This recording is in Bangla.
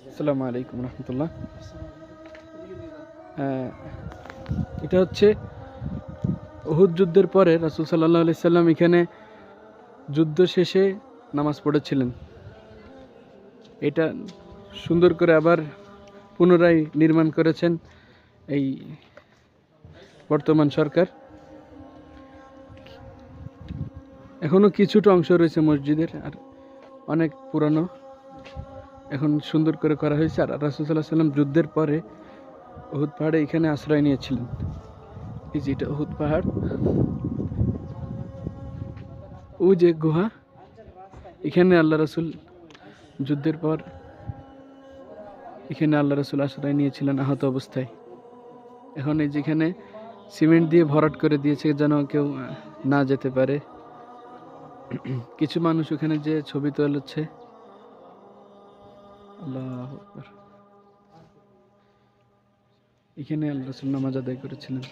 আসসালামু আলাইকুম রহমতুল্লাহ। এটা হচ্ছে উহুদ যুদ্ধের পরে রাসূল সাল্লাল্লাহু আলাইহি সাল্লাম এখানে যুদ্ধ শেষে নামাজ পড়েছিলেন। এটা সুন্দর করে আবার পুনরায় নির্মাণ করেছেন এই বর্তমান সরকার। এখনো কিছুটা অংশ রয়েছে মসজিদের, আর অনেক পুরানো, এখন সুন্দর করে করা হয়েছে। আর রাসূল সাল্লাল্লাহু আলাইহি সাল্লাম যুদ্ধের পরে উহুদ পাহাড়ে এখানে আশ্রয় নিয়েছিলেন। এই যে এটা উহুদ পাহাড়, ও যে গুহা, এখানে আল্লাহ রাসূল যুদ্ধের পর এখানে আল্লাহ রাসূল আশ্রয় নিয়েছিলেন আহত অবস্থায়। এখন এই যেখানে সিমেন্ট দিয়ে ভরাট করে দিয়েছে যেন কেউ না যেতে পারে। কিছু মানুষ ওখানে যে ছবি তোলাচ্ছে। আল্লাহু আকবার। এখানে আল্লাহ রাসূল নামাজ আদায় করেছিলেন।